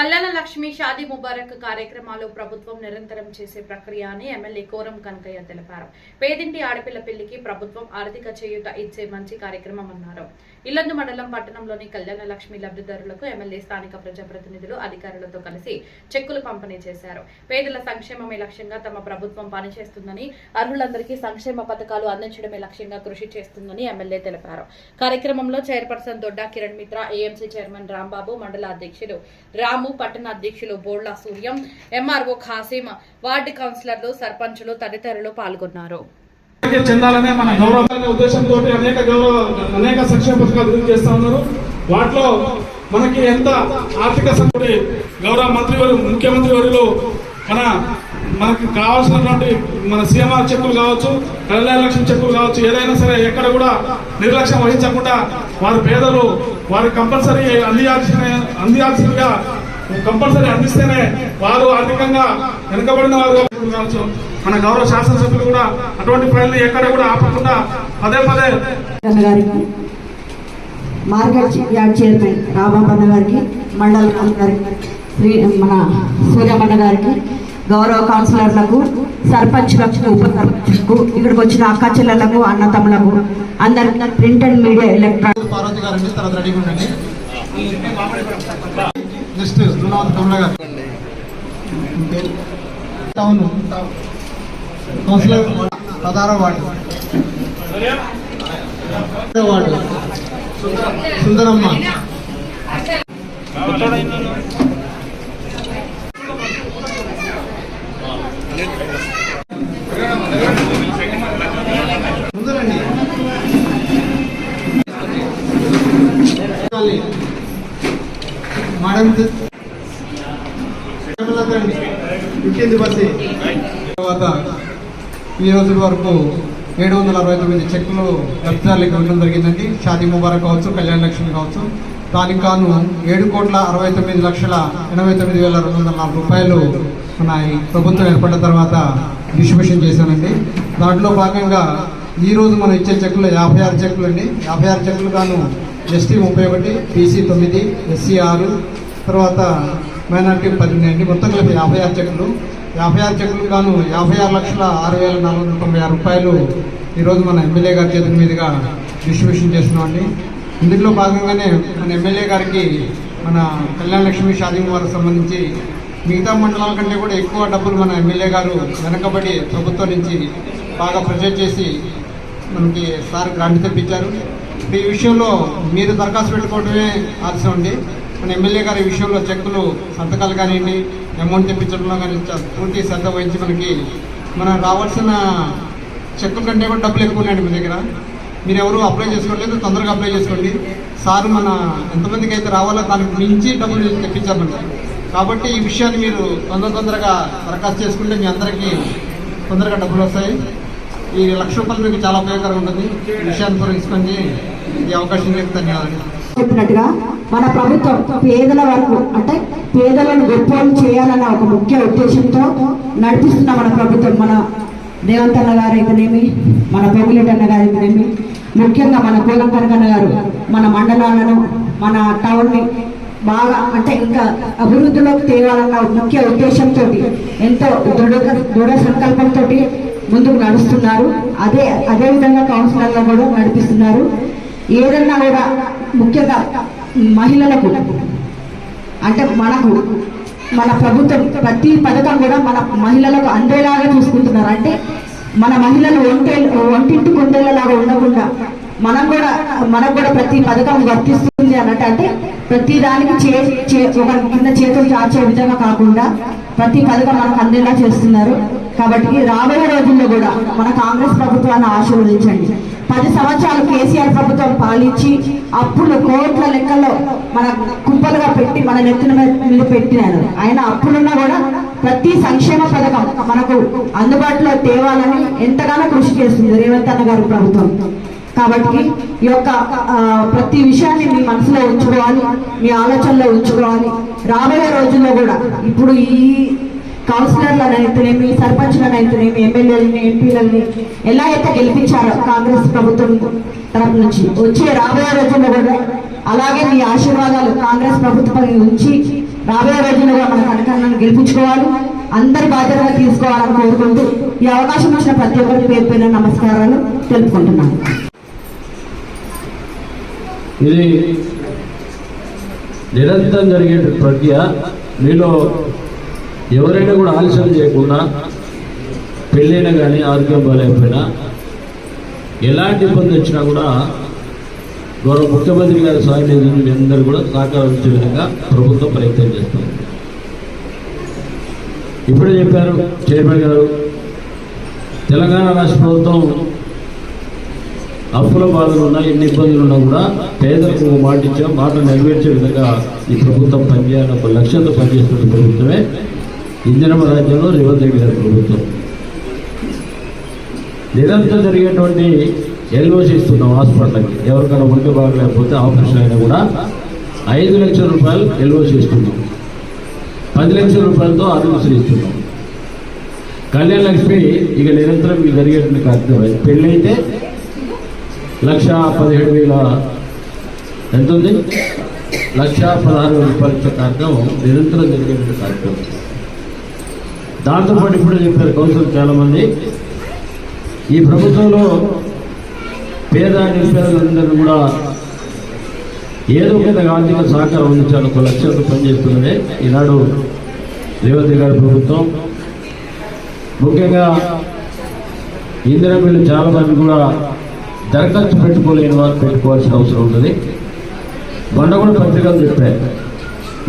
కళ్యాణ లక్ష్మి షాదీ ముబారక్ కార్యక్రమాలు ప్రభుత్వం నిరంతరం చేసే ప్రక్రియ అని ఎమ్మెల్యే కోరం కనకయ్య తెలిపారు. పేదింటి ఆడపిల్ల పెళ్లికి ప్రభుత్వం ఆర్థిక చేయూత ఇచ్చే మంచి కార్యక్రమం అన్నారు. ఇల్లందు మండలం పట్టణంలోని కళ్యాణ లక్ష్మి లబ్ధిదారులకు ఎమ్మెల్యే స్థానిక ప్రజాప్రతినిధులు అధికారులతో కలిసి చెక్కులు పంపిణీ చేశారు. పేదల సంక్షేమమే లక్ష్యంగా తమ ప్రభుత్వం పనిచేస్తుందని, అర్హులందరికీ సంక్షేమ పథకాలు అందించడమే లక్ష్యంగా కృషి చేస్తుందని ఎమ్మెల్యే తెలిపారు. కార్యక్రమంలో చైర్పర్సన్ దొడ్డా కిరణ్ మిత్ర, ఏఎంసీ చైర్మన్ రాంబాబు, మండల అధ్యక్షుడు రాము, పట్టణ అధ్యక్షులు బోళ్ల సూర్యం, ఎంఆర్ఓ ఖాసిం, వార్డు కౌన్సిలర్లు, సర్పంచులు తదితరులు పాల్గొన్నారు. చెందాలనే మన గౌరవ ఉద్దేశంతో అనేక సంక్షేమ పథకాలు గురించి చేస్తా ఉన్నారు. వాటిలో మనకి ఎంత ఆర్థిక సంపత్తి గౌరవ ముఖ్యమంత్రి వర్యులు మనకి కావాల్సినటువంటి మన సీఎంఆర్ చెక్కులు కావచ్చు, కళ్యాణ లక్ష్మి చెక్కులు కావచ్చు, ఏదైనా సరే ఎక్కడ కూడా నిర్లక్ష్యం వహించకుండా వారి పేదలు వారి కంపల్సరీ అందియాల్సిందిగా కంపల్సరీ అందిస్తేనే వారు ఆర్థికంగా వెనుకబడిన వారు కావచ్చు. మన గౌరవ శాసనసభ్యులు కూడా అటువంటి ఫైల్ని ఎక్కడ కూడా ఆపకుండా పదే మార్కెట్ యార్డ్ చైర్మన్ రాబాబన్న గారికి, మండల గారికి, మన సూర్యమన్న గారికి, గౌరవ కౌన్సిలర్లకు, సర్పంచ్లకు, ఉప సర్పంచ్లకు, ఇక్కడికి వచ్చిన అక్క చెల్లెలకు, అన్నతమ్ములకు, అందరికి print and media electronic councillor 16వ వార్డు సుందరమ్మ, ముందరండి మేడం తర్వాత ఈ రోజు వరకు 769 చెక్కులు లబ్ధిదారులకు ఇవ్వడం జరిగిందండి. షాదీ ముబారక్ కావచ్చు, కళ్యాణ లక్ష్మి కావచ్చు. దానికి గాను 7,69,89,204 రూపాయలు మన ఈ ప్రభుత్వం ఏర్పడిన తర్వాత డిస్ట్రిబ్యూషన్ చేశానండి. దాంట్లో భాగంగా ఈరోజు మనం ఇచ్చే చెక్కులు 56 చెక్కులు అండి. 56 చెక్కులు గాను ఎస్టీ 31, బీసీ 9, ఎస్సీ 6, తర్వాత మైనార్టీ 10 అండి. మొత్తం కలిపి 56 చెక్కులు. 56 చెక్కులు గాను 56,06,496 రూపాయలు ఈరోజు మన ఎమ్మెల్యే గారి చేతుల మీదుగా డిస్ట్రిబ్యూషన్ చేస్తున్నామండి. ఇందులో భాగంగానే మన ఎమ్మెల్యే గారికి మన కళ్యాణ లక్ష్మి షాదీ ముబారక్ సంబంధించి మిగతా మండలాల కంటే కూడా ఎక్కువ డబ్బులు మన ఎమ్మెల్యే గారు వెనకబడి ప్రభుత్వం నుంచి బాగా ప్రెజర్ చేసి మనకి సార్ గ్రాంట్ తెప్పించారు. ఈ విషయంలో మీరు దరఖాస్తు పెట్టుకోవడమే ఆలస్యం అండి. మన ఎమ్మెల్యే గారి విషయంలో చెక్కులు సంతకాలు కానివ్వండి, అమౌంట్ తెప్పించడంలో కానీ పూర్తి శ్రద్ధ వహించి మనం రావాల్సిన చెక్కుల కంటే కూడా డబ్బులు ఎక్కువ ఉన్నాయండి మీ దగ్గర. మీరు ఎవరు అప్లై చేసుకోవట్లేదు, తొందరగా అప్లై చేసుకోండి. సార్ మన ఎంతమందికి అయితే రావాలో దానికి మించి డబ్బులు తెప్పించామండి. కాబట్టి ఈ విషయాన్ని మీరు తొందరగా దరఖాస్తు చేసుకుంటే మీ అందరికీ తొందరగా డబ్బులు వస్తాయి. ఈ 1,00,000 రూపాయలు మీకు చాలా ఉపయోగకరంగా ఉంటుంది. ఈ విషయాన్ని పురస్కరించి ఈ అవకాశం ధన్యవాదాలు. చెప్పినట్టుగా మన ప్రభుత్వం పేదల వరకు, అంటే పేదలను గొప్పలు చేయాలన్న ఒక ముఖ్య ఉద్దేశంతో నడిపిస్తున్న మన ప్రభుత్వం, మన రేవంత్ అన్న గారు అయితేనేమి, మన పొంగులేటి అన్న గారు అయితేనేమి, ముఖ్యంగా మన కోలం కనకన్న గారు మన మండలాలను, మన టౌన్ని బాగా అంటే ఇంకా అభివృద్ధిలోకి తేవాలన్న ముఖ్య ఉద్దేశంతో ఎంతో దృఢ సంకల్పంతో ముందుకు నడుస్తున్నారు. అదేవిధంగా కౌన్సిలర్లు కూడా నడిపిస్తున్నారు. ఏదన్నా కూడా ముఖ్యంగా మహిళలకు అంటే మన ప్రభుత్వం ప్రతి పథకం కూడా మన మహిళలకు అందేలాగా చూసుకుంటున్నారు. అంటే మన మహిళలు ఒంటింటి కొండేలాగా ఉండకుండా మనకు కూడా ప్రతి పథకం వర్తిస్తుంది అన్నట్టు. అంటే ప్రతి దానికి ఒక కింద చేతులు చాచే విధంగా కాకుండా ప్రతి పథకం మనకు అందేలా చేస్తున్నారు. కాబట్టి రాబోయే రోజుల్లో కూడా మన కాంగ్రెస్ ప్రభుత్వాన్ని ఆశీర్వదించండి. 10 సంవత్సరాలు కేసీఆర్ ప్రభుత్వం పాలించి అప్పులు కోట్ల లెక్కల్లో మన కుప్పలుగా పెట్టి మన నెత్తిన మీద పెట్టినారు. ఆయన అప్పులున్నా కూడా ప్రతి సంక్షేమ పథకం మనకు అందుబాటులో తేవాలని ఎంతగానో కృషి చేస్తుంది రేవంత్ అన్న గారి ప్రభుత్వం. కాబట్టి ఈ యొక్క ప్రతి విషయాన్ని మీ మనసులో ఉంచుకోవాలి, మీ ఆలోచనలో ఉంచుకోవాలి. రాబోయే రోజుల్లో కూడా ఇప్పుడు ఈ కౌన్సిలర్లను అయితేనేమి, సర్పంచ్లను అయితేనేమి, ఎమ్మెల్యేలని, ఎంపీలని ఎలా అయితే గెలిపించారో కాంగ్రెస్ ప్రభుత్వం తరఫు నుంచి వచ్చే రాబోయే రోజుల్లో కూడా అలాగే మీ ఆశీర్వాదాలు కాంగ్రెస్ ప్రభుత్వం ఉంచి రాబోయే రోజుల్లో కూడా మన కనకన్నను గెలిపించుకోవాలి, అందరి బాధ్యతగా తీసుకోవాలని కోరుకుంటూ ఈ అవకాశం ఇచ్చిన ప్రతి ఒక్కరికి పేరు పేరున నమస్కారాలు తెలుపుకుంటున్నాను. ఇది నిరంతరం జరిగే ప్రక్రియ. మీలో ఎవరైనా కూడా ఆలస్యం చేయకుండా పెళ్ళైనా కానీ ఆరోగ్యం బాగాలేకపోయినా ఎలాంటి ఇబ్బంది వచ్చినా కూడా గౌరవ ముఖ్యమంత్రి గారి సహాయ నిధులు అందరూ కూడా సహకారం ఇచ్చే విధంగా ప్రభుత్వం ప్రయత్నం చేస్తుంది. ఇప్పుడే చెప్పారు చైర్మన్ గారు, తెలంగాణ రాష్ట్ర ప్రభుత్వం అప్పుల బాధలు ఉన్నా, ఎన్ని ఇబ్బందులు ఉన్నా కూడా పేదలకు మాట నెరవేర్చే విధంగా ఈ ప్రభుత్వం పనిచేయాలని ఒక లక్ష్యంతో పనిచేస్తున్న ప్రభుత్వమే ఇందిరమ్మ రాజ్యంలో రేవంత్ రెడ్డి గారి ప్రభుత్వం. నిరంతరం జరిగేటువంటి ఎల్ఓసి ఇస్తున్నాం హాస్పిటల్కి. ఎవరికైనా ఒంటి బాగలేకపోతే ఆపరేషన్ అయినా కూడా 5 లక్షల రూపాయలు ఎల్ఓసి ఇస్తున్నాం. 10 లక్షల రూపాయలతో ఆరోగ్యశ్రీ ఇస్తున్నాం. కళ్యాణ లక్ష్మి ఇక నిరంతరం మీకు జరిగేటువంటి కార్యక్రమం. పెళ్ళైతే 1,17,000 ఎంత ఉంది, 1,16,000 రూపాయలు ఇచ్చే కార్యక్రమం నిరంతరం జరిగేటువంటి కార్యక్రమం. దాంతోపాటు ఇప్పుడే చెప్పారు కౌన్సిల్ చాలామంది, ఈ ప్రభుత్వంలో పేద నిరుపేదలందరూ కూడా ఏదో ఒక ఆర్థిక సహకారం అందించాలని ఒక లక్ష్యంతో పనిచేస్తున్నదే ఈనాడు రేవంత్ గారి ప్రభుత్వం. ముఖ్యంగా ఇందిరా బిల్లు చాలా మంది కూడా దరఖాస్తు పెట్టుకోలేని వారు పెట్టుకోవాల్సిన అవసరం ఉంటుంది. మొన్న కూడా పత్రికలు చెప్పారు,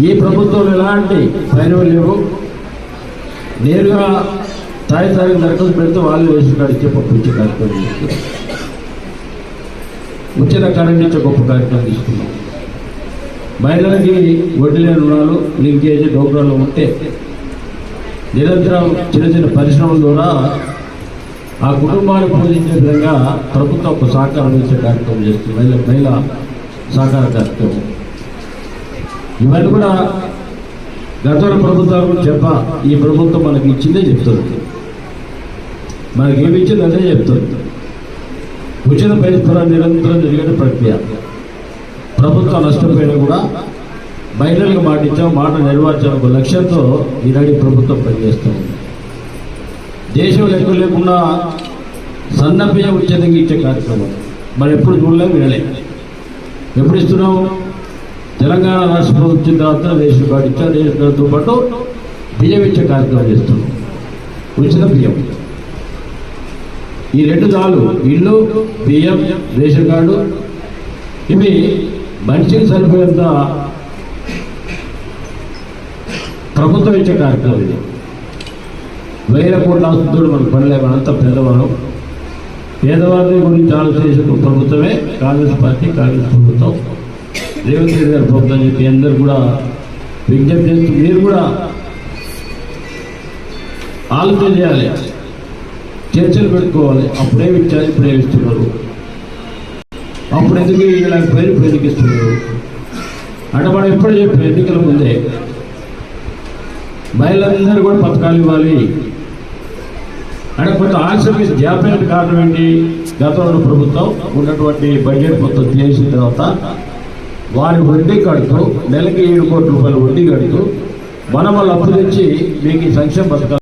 ఈ ప్రభుత్వంలో ఎలాంటి పైనవి లేవు, నేరుగా తారీఖు దరఖాస్తు పెడితే వాళ్ళు రేషన్ కార్డు ఇచ్చే పంపించే కార్యక్రమం చేస్తున్నారు. ఉచిత కరెంట్ ఇచ్చే గొప్ప కార్యక్రమం తీసుకున్నాం. మహిళలకి వడ్డీ లేని రుణాలు లింకేజ్ డోగ్రాలు ఉంటే నిరంతరం చిన్న చిన్న పరిశ్రమల ద్వారా ఆ కుటుంబాన్ని పోషించే విధంగా ప్రభుత్వం ఒక సహకారం ఇచ్చే కార్యక్రమం చేస్తుంది. మహిళా సహకార కార్యక్రమం. ఇవన్నీ కూడా గతంలో ప్రభుత్వాలు ఈ ప్రభుత్వం మనకి ఇచ్చిందే చెప్తుంది, మనకి ఏమి ఇచ్చింది అదే చెప్తుంది. ఉచిత పరిస్థితుల నిరంతరం జరిగే ప్రక్రియ. ప్రభుత్వం నష్టపోయినా కూడా మహిళలకు మాట ఇచ్చాం, మాట నెరవేర్చాలని ఒక లక్ష్యంతో ఈనాడు ప్రభుత్వం పనిచేస్తుంది. దేశం లెక్క లేకుండా సన్నబియ్యం ఉచితంగా ఇచ్చే కార్యక్రమం మనం ఎప్పుడు చూడలేము, వినలేము. ఎప్పుడు ఇస్తున్నాం? తెలంగాణ రాష్ట్ర ప్రభుత్వం వచ్చిన తర్వాత రేషన్ కార్డు ఇచ్చా, రేషన్ కార్డుతో పాటు బియ్యం ఇచ్చే కార్యక్రమం చేస్తున్నాం. ఉచిత బియ్యం ఈ 2 చాలు. ఇల్లు, బియ్యం, రేషన్ కార్డు ఇవి మనిషికి సరిపోయేంత ప్రభుత్వం ఇచ్చే కార్యక్రమం. ఇది 1000 కోట్ల ఆస్తులు మనకు పనిలేదు, మనంతా పేదవాళ్ళం. పేదవారి గురించి ఆలోచించిన ప్రభుత్వమే కాంగ్రెస్ పార్టీ, కాంగ్రెస్ ప్రభుత్వం, రేవంత్ రెడ్డి గారి ప్రభుత్వం చెప్పి అందరూ కూడా విజ్ఞప్తి చేస్తూ మీరు కూడా ఆలోచన చేయాలి, చర్చలు పెట్టుకోవాలి. అప్పుడేమి ఇచ్చారు, ఇప్పుడేమి ఇస్తున్నారు, అప్పుడు ఎందుకు ఇలాంటి పేరు ఎందుకు ఇస్తున్నారు అంటే మనం ఎప్పుడు చెప్పారు ఎన్నికల ముందే మహిళలందరూ కూడా పథకాలు ఇవ్వాలి అంటే కొంత ఆలస్యం జాప్యానికి కారణం ఏంటి? గతంలో ప్రభుత్వం ఉన్నటువంటి బడ్జెట్ మొత్తం చేసిన తర్వాత వారి వడ్డీ కడుతూ నెలకి 7 కోట్ల రూపాయలు వడ్డీ కడుతూ మనం వాళ్ళు అప్పు తెచ్చి మీకు ఈ సంక్షేమ పథకాలు